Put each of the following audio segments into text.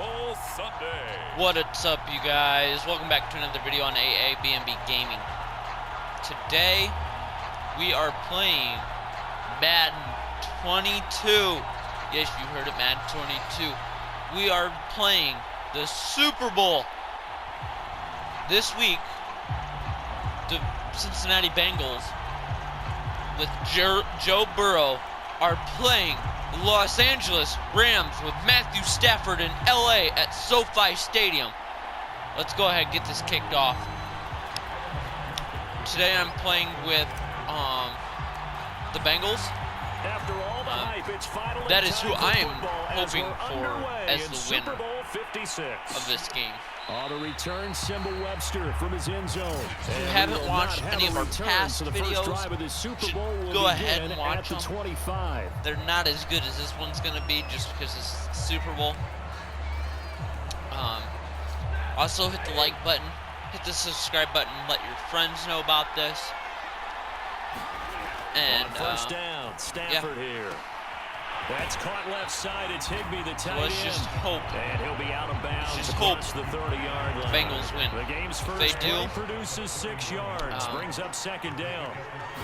Bowl Sunday. What's up, you guys? Welcome back to another video on AAB&B Gaming. Today, we are playing Madden 22. Yes, you heard it, Madden 22. We are playing the Super Bowl. This week, the Cincinnati Bengals with Joe Burrow are playing the Los Angeles Rams with Matthew Stafford in LA at SoFi Stadium. Let's go ahead and get this kicked off. Today I'm playing with the Bengals. After all the hype, it's finally That is who I am as hoping for as the Super winner Bowl 56 of this game. On the return, Simba Webster from his end zone. If you haven't watched any of our past videos, go ahead and watch them. 25. They're not as good as this one's going to be just because it's the Super Bowl. Also, hit the like button, hit the subscribe button, let your friends know about this. And on first down, Stafford here. That's caught left side. It's Higbee, the tight end. Let's just hope. And he'll be out of bounds across the 30-yard line. Bengals win. The game's first play produces 6 yards, brings up second down.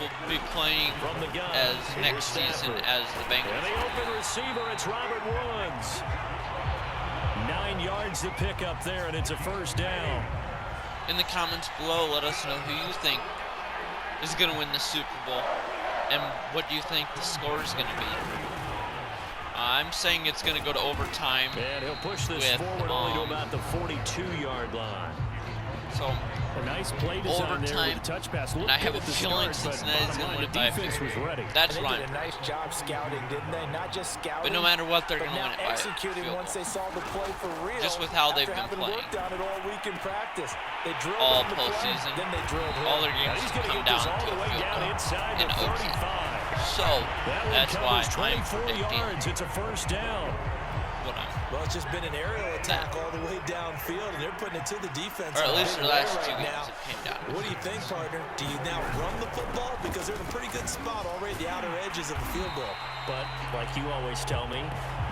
We'll be playing from the gun as next season as the Bengals. And the open receiver, it's Robert Woods. 9 yards to pick up there, and it's a first down. In the comments below, let us know who you think is going to win the Super Bowl, and what do you think the score is going to be. I'm saying it's going to go to overtime. And he'll push this forward only to about the 42-yard line. So, a nice play design there with the touch pass. And I have a feeling Cincinnati's going to win it by a few. That's right. They did a nice job scouting, didn't they? Not just scouting, but no matter what, they're going to win it by executing once they saw the play for real. Just with how they've been playing. Worked on it all week in practice. They drilled all the postseason. Then they drilled all their games come down to a field goal in overtime. So that's why I'm predicting. It's a first down. Well, it's just been an aerial attack all the way downfield, and they're putting it to the defense. Or at least the last 2 games now. it came down. What do you think, partner? Do you now run the football? Because they're in a pretty good spot already at the outer edges of the field goal. But, like you always tell me,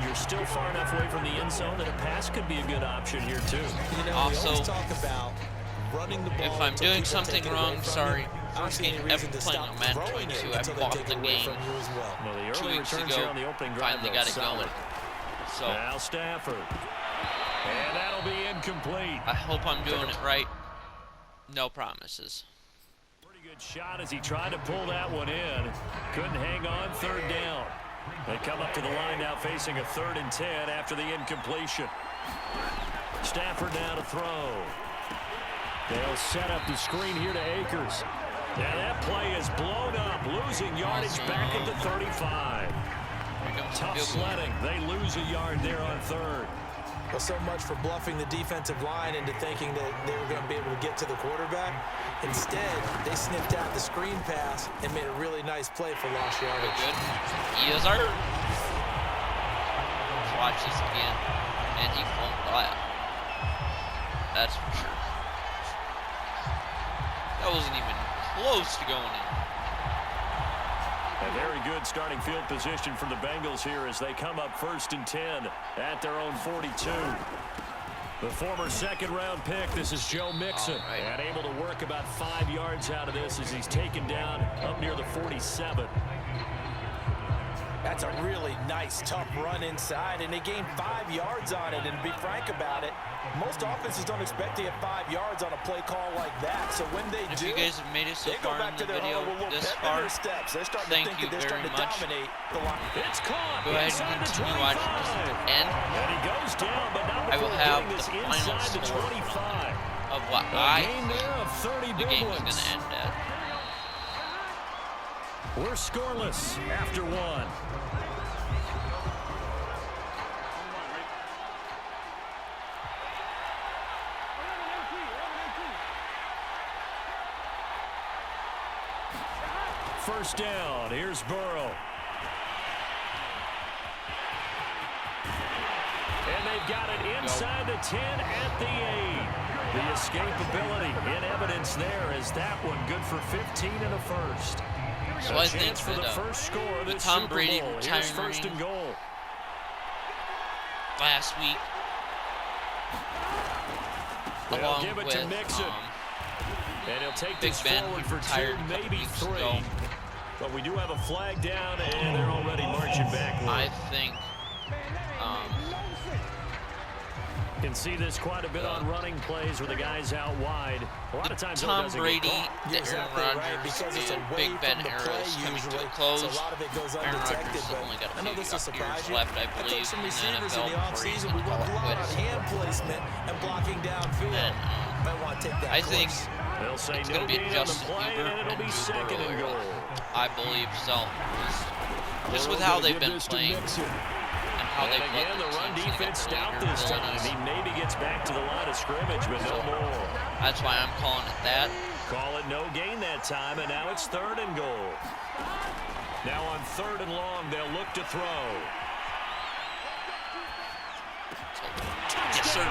you're still far enough away from the end zone that a pass could be a good option here, too. You know, also, we always talk about running the ball. If I'm doing something wrong, sorry. First game ever playing on Madden 22, I bought the game 2 weeks ago, finally got it going. So, now Stafford. And that'll be incomplete. I hope I'm doing it right. No promises. Pretty good shot as he tried to pull that one in. Couldn't hang on, third down. They come up to the line now facing a 3rd and 10 after the incompletion. Stafford now to throw. They'll set up the screen here to Akers. Now that play is blown up, losing yardage back at the 35. Tough sledding. They lose a yard there on 3rd. Well, so much for bluffing the defensive line into thinking that they were going to be able to get to the quarterback. Instead, they sniffed out the screen pass and made a really nice play for lost yardage. Good. Yes, sir. Let's watch this again. And he flunked out. That's for sure. That wasn't even close to going in. A very good starting field position for the Bengals here as they come up 1st and 10 at their own 42. The former 2nd-round pick, this is Joe Mixon, and able to work about 5 yards out of this as he's taken down up near the 47. That's a really nice, tough run inside, and they gained 5 yards on it. And to be frank about it, most offenses don't expect to get 5 yards on a play call like that. So when they do, if you guys have made it so far in the video this far, thank you very much. It's caught. Go ahead and continue watching this to the end. And he goes down, but not I will have the final score of what the game is going to end at. We're scoreless after 1. First down, here's Burrow. And they've got it inside the 10 at the 8. The escapability in evidence there as that one good for 15 and a first. So I think for the first score with Tom Brady retiring first and goal. last week, They'll give it to Mixon. And he'll take this forward for 2, maybe 3. But we do have a flag down, and they're already marching backward. I think can see this quite a bit on running plays where the guy's out wide. A lot of times Tom Brady, You're exactly Aaron right, Rodgers, because it's and away Big Ben from the era play is coming to usually, a close. so a lot of it goes Aaron undetected, Rodgers has only got I a know few this will surprise years you. left, I I took believe, some in the receivers in NFL the before he's offseason. going We to worked call a it lot on quits. hand placement and blocking downfield. And, Might want to take that I think course. They'll say it's no going to be gain on the Justin play, Herbert and it'll be and Joe 2nd and Burrow. goal. I believe so. Just with how they've been playing. How they again, the run defense stout this time. He maybe gets back to the line of scrimmage, but no more. That's why I'm calling it that. Call it no gain that time, and now it's 3rd and goal. Now on 3rd and long, they'll look to throw. Yes, sir.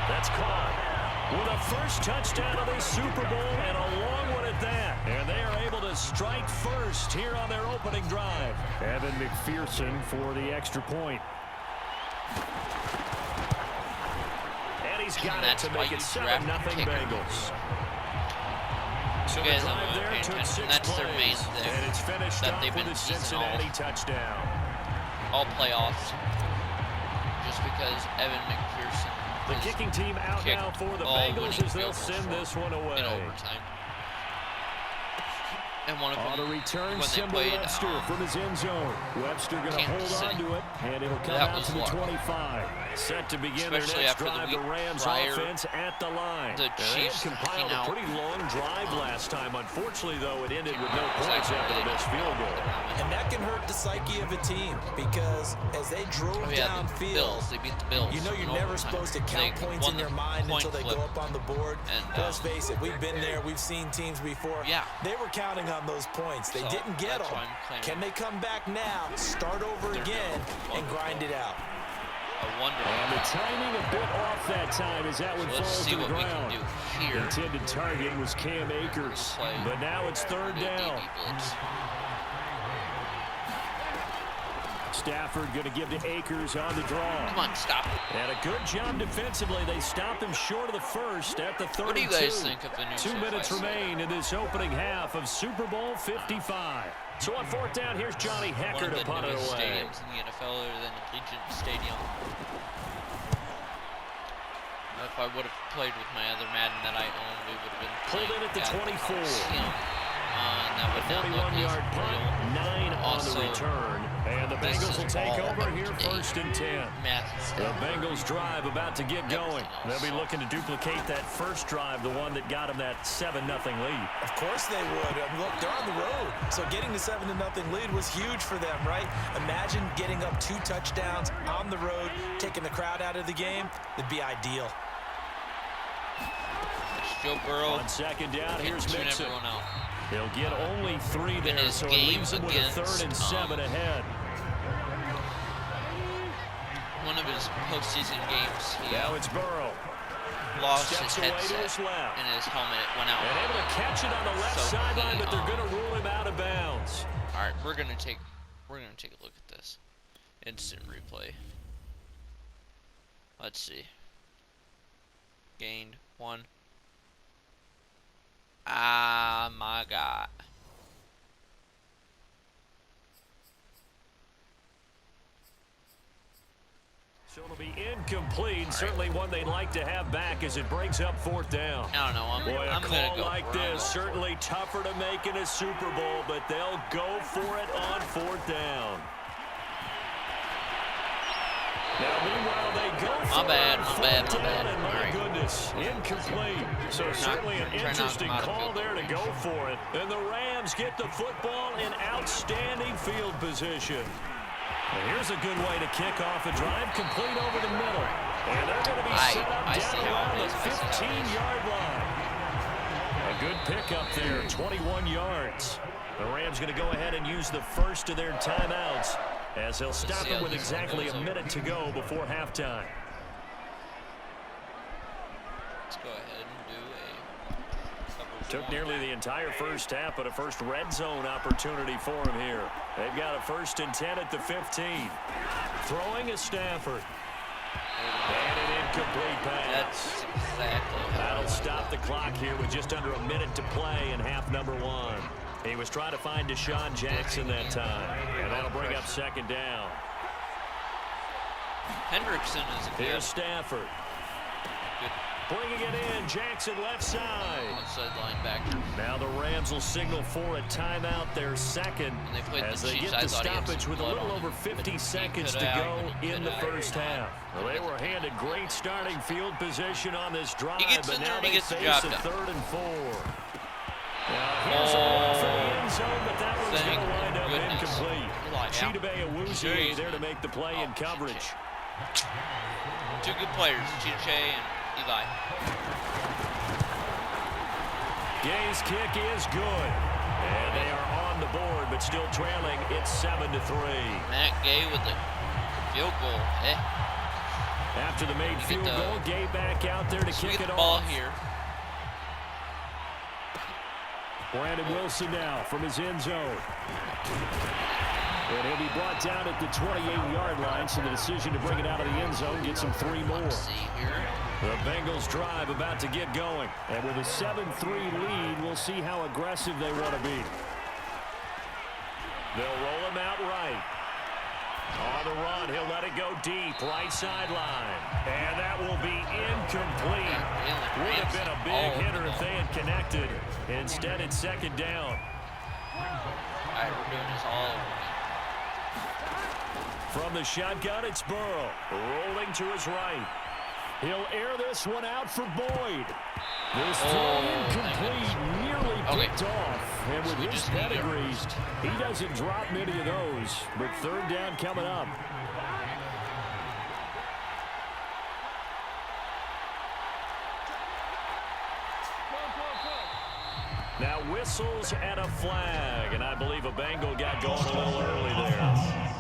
That's caught. With a first touchdown of this Super Bowl, and a long one at that. And they are able to strike first here on their opening drive. Evan McPherson for the extra point. And he's got it to make it 7-0 Bengals. So you guys don't pay attention. That's their main thing. And it's finished that off they've with been a season Cincinnati touchdown. All playoffs. Just because Evan McPherson. The kicking team out now for the Bengals as they'll send this one away. In overtime. And one of them, on a return, when they Simba played Webster from his end zone. Webster going to hold on to it, and it'll come out to the 25. Set to begin their next drive, the Rams offense at the line. The Chiefs compiled a pretty long drive last time. Unfortunately, though, it ended with no points after the missed field goal. And that can hurt the psyche of a team, because as they drove downfield, they beat the Bills. You know you're never supposed to count points in your mind until they go up on the board. And, let's face it, we've been there. We've seen teams before. Yeah. They were counting on those points. They didn't get them. Can they come back now, start over again, and grind it out? I wonder. And the timing a bit off that time as that one falls to the ground. Here. Intended target was Cam Akers, but now it's 3rd down. Stafford going to give to Akers on the draw. Come on, stop it. And a good job defensively. They stopped him short of the first at the 32. What do you guys think of the new 2 minutes remain in this opening half of Super Bowl 55. So on 4th down, here's Johnny Hecker to punt it away. One of the newest stadiums in the NFL other than Allegiant Stadium. If I would have played with my other Madden that I own, we would have been pulled in at the 24. That would not look 41-yard punt, 9 on also, the return. And the Bengals will take over here 1st and 10. The Bengals drive about to get going. They'll be looking to duplicate that first drive, the one that got them that 7-0 lead. Of course they would. Look, they're on the road. So getting the 7-0 lead was huge for them, right? Imagine getting up 2 touchdowns on the road, taking the crowd out of the game. It'd be ideal. Joe Burrow. On 2nd down, here's Mixon. Out. He'll get only 3 there, so it leaves him with a 3rd and 7 ahead. One of his postseason games, now it's Burrow. Lost Steps his headset away to his left. and his helmet went out. And able to catch it on the left sideline, but they're going to rule him out of bounds. All right, we're gonna take a look at this. Instant replay. Let's see. Gained 1. Ah, my God. So it'll be incomplete. Certainly one they'd like to have back as it brings up 4th down. I don't know. I'm gonna go like this. Certainly tougher to make in a Super Bowl, but they'll go for it on 4th down. Now, meanwhile, they go for my bad. And my goodness, incomplete. So certainly an interesting call there to go for it. And the Rams get the football in outstanding field position. And here's a good way to kick off a drive, complete over the middle. And they're going to be set up down around the 15-yard line. A good pickup there, 21 yards. The Rams going to go ahead and use the first of their timeouts as they'll stop it with exactly a minute to go before halftime. Let's go ahead and do a Took nearly the entire first half, but a first red zone opportunity for him here. They've got a 1st and 10 at the 15. Throwing is Stafford. And an incomplete pass. That's exactly how That'll stop the clock here with just under a minute to play in half number 1. He was trying to find Deshaun Jackson that time, and that'll bring up second down. Hendrickson is a good. Here's Stafford. Good. Bringing it in, Jackson left side. Onside linebacker. Now the Rams will signal for a timeout, their second, And they played as the they Chiefs. get I the thought he had stoppage some with a blood little on over him, 50 but seconds he to could go have, in the could first have. half. Well, they were handed great starting field position on this drive, He gets but in there now and he they gets the face job a done. 3rd and 4. Now here's a run for the end zone, but that one's going to wind up incomplete. Chidobe Awuzie there to make the play in coverage. Two good players, Chiche and Eli. Gay's kick is good. And they are on the board, but still trailing. It's 7-3. Matt Gay with the field goal. After the made field goal, Gay back out there to kick it the ball off. here. Brandon Wilson now from his end zone. And he'll be brought down at the 28-yard line, so the decision to bring it out of the end zone gets him 3 more. Let's see here. The Bengals drive about to get going. And with a 7-3 lead, we'll see how aggressive they want to be. They'll roll him out right. On the run, he'll let it go deep, right sideline. And that will be incomplete. Would have been a big hitter if they had connected. Instead, it's second down. All right, we're doing this all over. From the shotgun, it's Burrow. Rolling to his right. He'll air this one out for Boyd. This throw incomplete, nearly picked off. And with his pedigree, he doesn't drop many of those. But 3rd down coming up. Now whistles and a flag. And I believe a Bengal got going a little early there.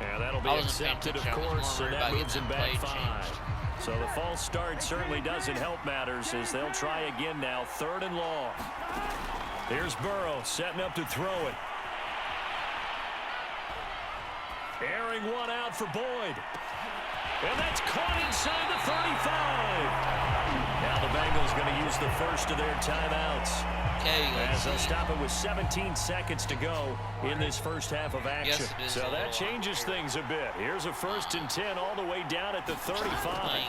And that'll be accepted, of course, and that moves him back 5. So the false start certainly doesn't help matters as they'll try again now, 3rd and long. Here's Burrow setting up to throw it. Airing one out for Boyd. And that's caught inside the 35. Now the Bengals going to use the first of their timeouts. As they'll stop it with 17 seconds to go in this first half of action. So that changes things a bit. Here's a 1st and 10 all the way down at the 35.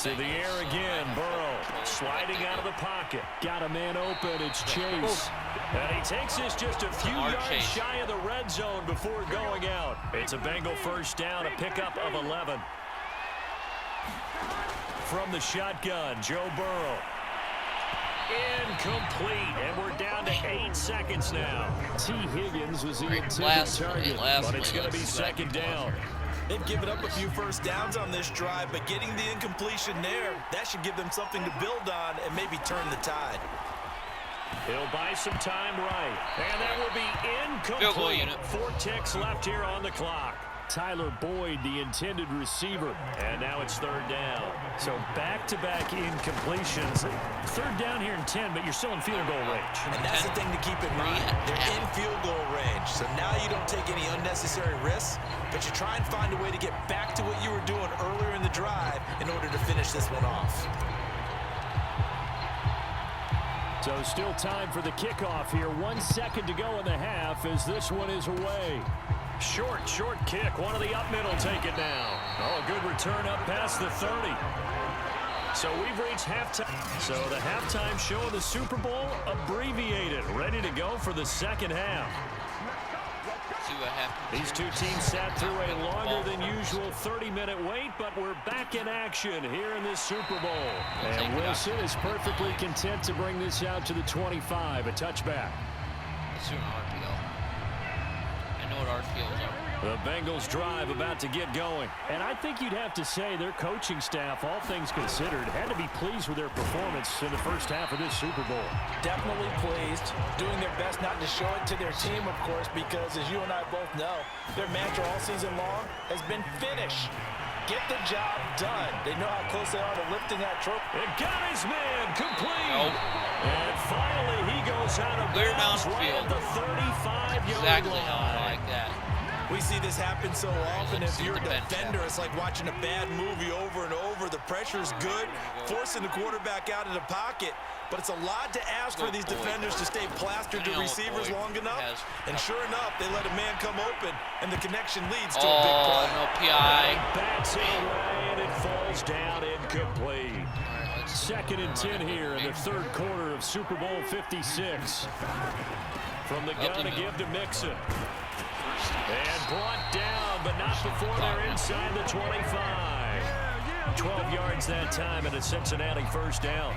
To the air again, Burrow sliding out of the pocket. Got a man open, it's Chase. And he takes this just a few yards shy of the red zone before going out. It's a Bengal first down, a pickup of 11. From the shotgun, Joe Burrow. Incomplete, and we're down to 8 seconds now. T. Higgins was the intended target, but it's going to be second down. They've given up a few first downs on this drive, but getting the incompletion there, that should give them something to build on and maybe turn the tide. He'll buy some time right, and that will be incomplete. 4 ticks left here on the clock. Tyler Boyd, the intended receiver. And now it's 3rd down. So back-to-back incompletions. 3rd down here in 10, but you're still in field goal range. And that's the thing to keep in mind. They're in field goal range. So now you don't take any unnecessary risks, but you try and find a way to get back to what you were doing earlier in the drive in order to finish this one off. So still time for the kickoff here. 1 second to go in the half as this one is away. Short kick. One of the up middle take it now. Oh, a good return up past the 30. So we've reached halftime. So the halftime show of the Super Bowl abbreviated. Ready to go for the second half. See what happens. These two teams sat through a longer than usual 30-minute wait, but we're back in action here in this Super Bowl. And Wilson is perfectly content to bring this out to the 25, a touchback. Let's do an RPO. I know what RPOs are. The Bengals drive about to get going. And I think you'd have to say their coaching staff, all things considered, had to be pleased with their performance in the first half of this Super Bowl. Definitely pleased. Doing their best not to show it to their team, of course, because as you and I both know, their mantra all season long has been finish. Get the job done. They know how close they are to lifting that trophy. It got his man complete. Nope. And finally he goes out of bounds right at the 35-yard line. Exactly how I like that. We see this happen so often. Let's If see you're a the bench defender, it's like watching a bad movie over and over. The pressure's good, forcing the quarterback out of the pocket. But it's a lot to ask for these defenders to stay plastered to receivers long enough. And sure enough, they let a man come open, and the connection leads to a big play. No PI. Bats it away, and it falls down incomplete. Second and 10 here in the third quarter of Super Bowl 56. From the gun to give to Mixon. And brought down, but not before they're inside the 25. 12 yards that time, and a Cincinnati first down.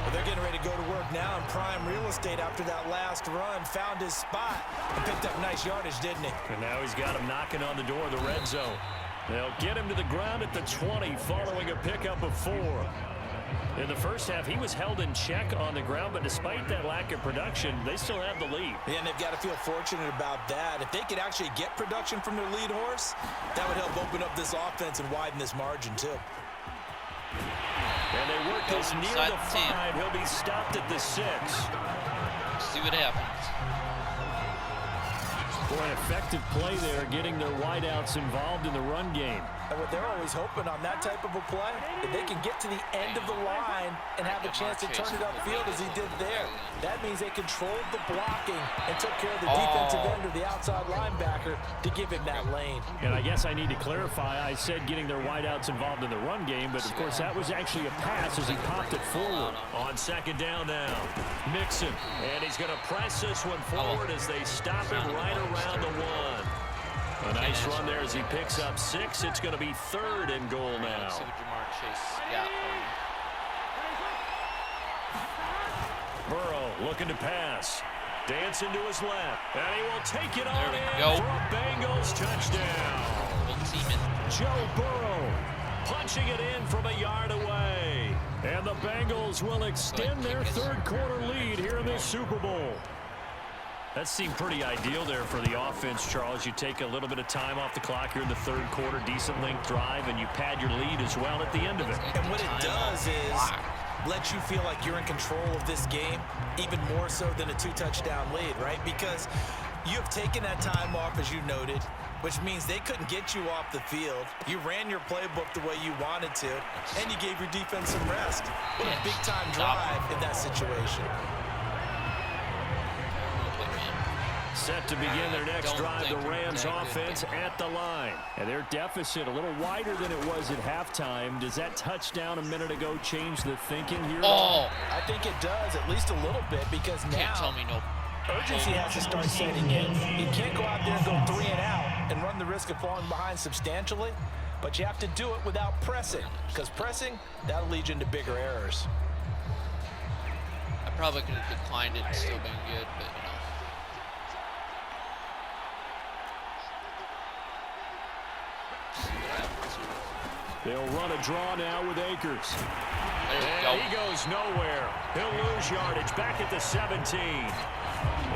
Well, they're getting ready to go to work now in prime real estate after that last run. Found his spot and picked up nice yardage, didn't he? And now he's got him knocking on the door of the red zone. They'll get him to the ground at the 20 following a pickup of 4. In the first half, he was held in check on the ground, but despite that lack of production, they still have the lead. Yeah, and they've got to feel fortunate about that. If they could actually get production from their lead horse, that would help open up this offense and widen this margin, too. And they work this near the 5. He'll be stopped at the 6. See what happens. For an effective play there, getting their wideouts involved in the run game. And what they're always hoping on that type of a play, if they can get to the end of the line and have a chance to turn it upfield as he did there. That means they controlled the blocking and took care of the defensive end or the outside linebacker to give him that lane. And I guess I need to clarify, I said getting their wideouts involved in the run game, but of course that was actually a pass as he popped it forward. On second down now, Mixon, and he's going to press this one forward as they stop him right around the 1. A nice run there as he picks up 6. It's going to be 3rd and goal now. Let's see what Jamar Chase got for him. Burrow looking to pass. Dancing to his left. And he will take it on in go. for a Bengals touchdown. Joe Burrow punching it in from a yard away. And the Bengals will extend their third quarter lead here in this Super Bowl. That seemed pretty ideal there for the offense, Charles. You take a little bit of time off the clock here in the third quarter, decent length drive, and you pad your lead as well at the end of it. And what it does is let you feel like you're in control of this game, even more so than a 2-touchdown lead, right? Because you have taken that time off, as you noted, which means they couldn't get you off the field. You ran your playbook the way you wanted to, and you gave your defense some rest. What a big-time drive in that situation. Set to begin their next drive, the Rams offense at the line. And their deficit a little wider than it was at halftime. Does that touchdown a minute ago change the thinking here? I think it does, at least a little bit, because now Can't tell me no. urgency has to start setting in. You can't go out there and go 3 and out and run the risk of falling behind substantially, but you have to do it without pressing, because pressing, that'll lead you into bigger errors. I probably could have declined it and still been good, but you know. They'll run a draw now with Akers. There he goes nowhere. He'll lose yardage back at the 17.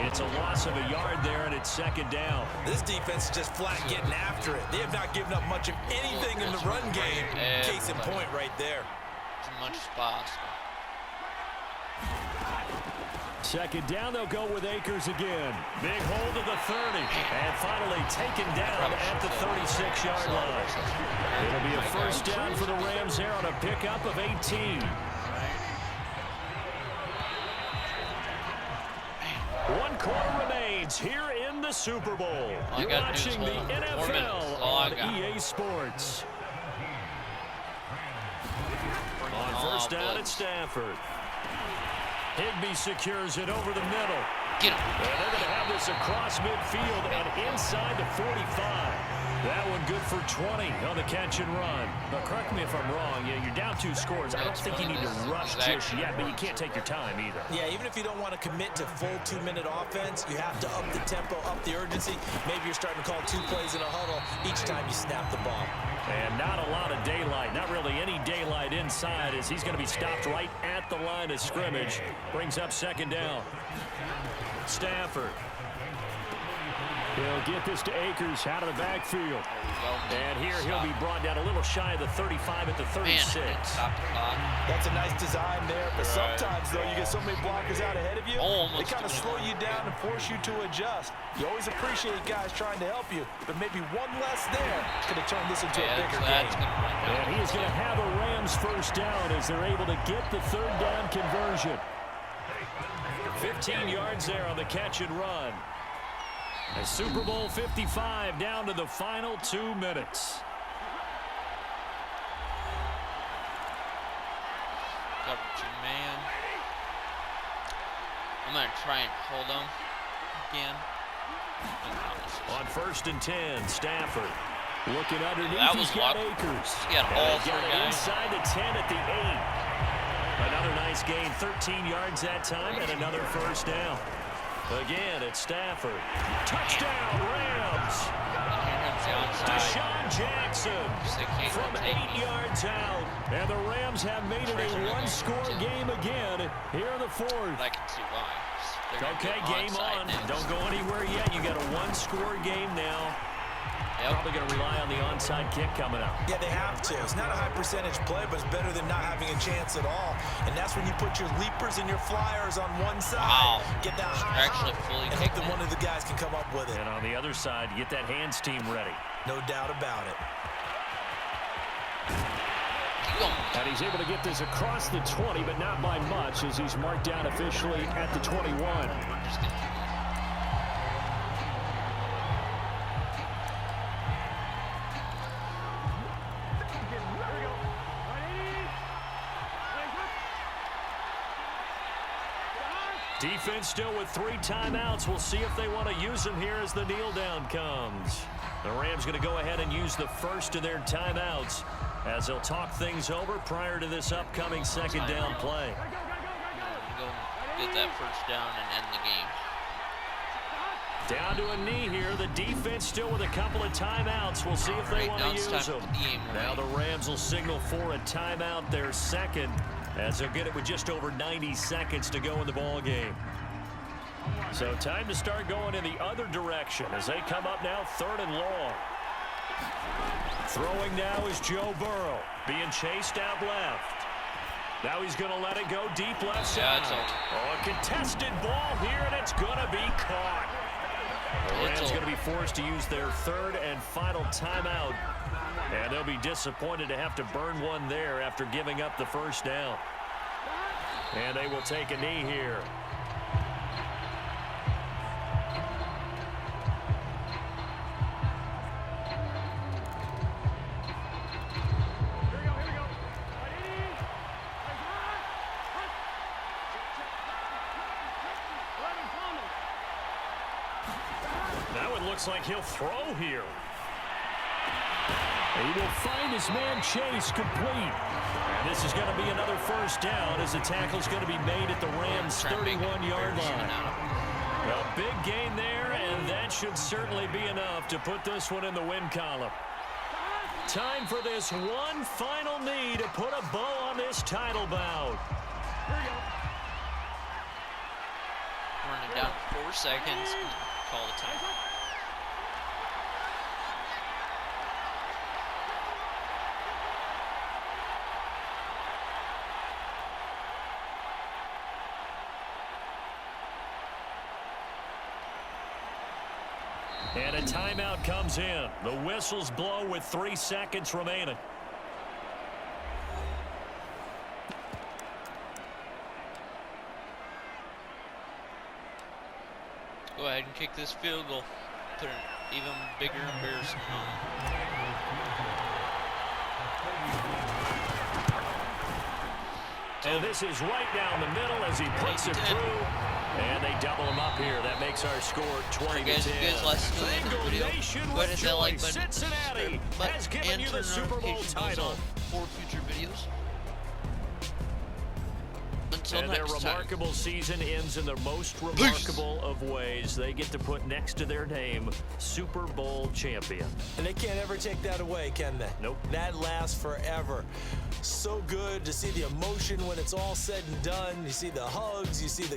It's a loss of a yard there, and it's second down. This defense is just flat getting after it. They have not given up much of anything in the run game. Case in point right there. As much as possible. Second down, they'll go with Akers again. Big hold of the 30. And finally taken down at the 36-yard line. It'll be a first down for the Rams there on a pickup of 18. One quarter remains here in the Super Bowl. You're watching the NFL on EA Sports. On first down at Stafford. Higbee secures it over the middle. Get him. And they're going to have this across midfield and inside the 45. That one good for 20 on the catch and run. But correct me if I'm wrong. Yeah, you're down 2 scores. I don't think you need to rush just yet, but you can't take your time either. Yeah, even if you don't want to commit to full 2-minute offense, you have to up the tempo, up the urgency. Maybe you're starting to call 2 plays in a huddle each time you snap the ball. And not a lot of daylight, not really any daylight inside, as he's going to be stopped right at the line of scrimmage. Brings up second down. Stafford. He'll They'll get this to Akers out of the backfield. And here he'll be brought down a little shy of the 35 at the 36. Man, stop the clock. That's a nice design there, but sometimes, though, you get so many blockers out ahead of you, they kind of slow you down and force you to adjust. You always appreciate guys trying to help you, but maybe one less there could have turned this into a bigger game. And he is going to have a Rams first down as they're able to get the third down conversion. 15 yards there on the catch and run. A Super Bowl 55 down to the final 2 minutes. Coverage man. I'm going to try and hold him again. On 1st and 10, Stafford looking underneath. That was he's got Akers. He got all three guys. Inside the 10 at the 8. Another nice gain, 13 yards that time, and another first down. Again, it's Stafford. Touchdown, Rams. Deshaun Jackson from 8 yards out. And the Rams have made it a one-score game again here in the fourth. I can see why. Okay, game on. Don't go anywhere yet. You got a one-score game now. Probably going to rely on the onside kick coming up. Yeah, they have to. It's not a high percentage play, but it's better than not having a chance at all. And that's when you put your leapers and your flyers on one side. Wow. Get that high actually fully and hope that one of the guys can come up with it. And on the other side, get that hands team ready. No doubt about it. And he's able to get this across the 20, but not by much, as he's marked down officially at the 21. Defense still with 3 timeouts. We'll see if they want to use them here as the kneel down comes. The Rams going to go ahead and use the first of their timeouts as they'll talk things over prior to this upcoming second down play. Go get that first down and end the game. Down to a knee here. The defense still with a couple of timeouts. We'll see if they want to use them. Now the Rams will signal for a timeout, their second, as they'll get it with just over 90 seconds to go in the ball game. So time to start going in the other direction as they come up now 3rd and long. Throwing now is Joe Burrow, being chased out left. Now he's going to let it go deep left side. A contested ball here, and it's going to be caught. The Rams going to be forced to use their 3rd and final timeout. And they'll be disappointed to have to burn one there after giving up the first down. And they will take a knee here. Now it looks like he'll throw here. He will find his man Chase complete. And this is going to be another first down as the tackle's going to be made at the Rams' 31-yard line. A big gain there, and that should certainly be enough to put this one in the win column. Time for this one final knee to put a bow on this title bout. Running down 4 seconds. Call the time. And a timeout comes in. The whistles blow with 3 seconds remaining. Go ahead and kick this field goal. Put an even bigger embarrassment on it. And this is right down the middle as he puts it through. And they double him up here. That makes our score 20-10. Guys, if you guys like to see the video, go ahead and hit that like button, Cincinnati has given you the Super Bowl title for future videos. Until and their next remarkable season ends in the most remarkable of ways. They get to put next to their name Super Bowl champion. And they can't ever take that away, can they? Nope. That lasts forever. So good to see the emotion when it's all said and done. You see the hugs, you see the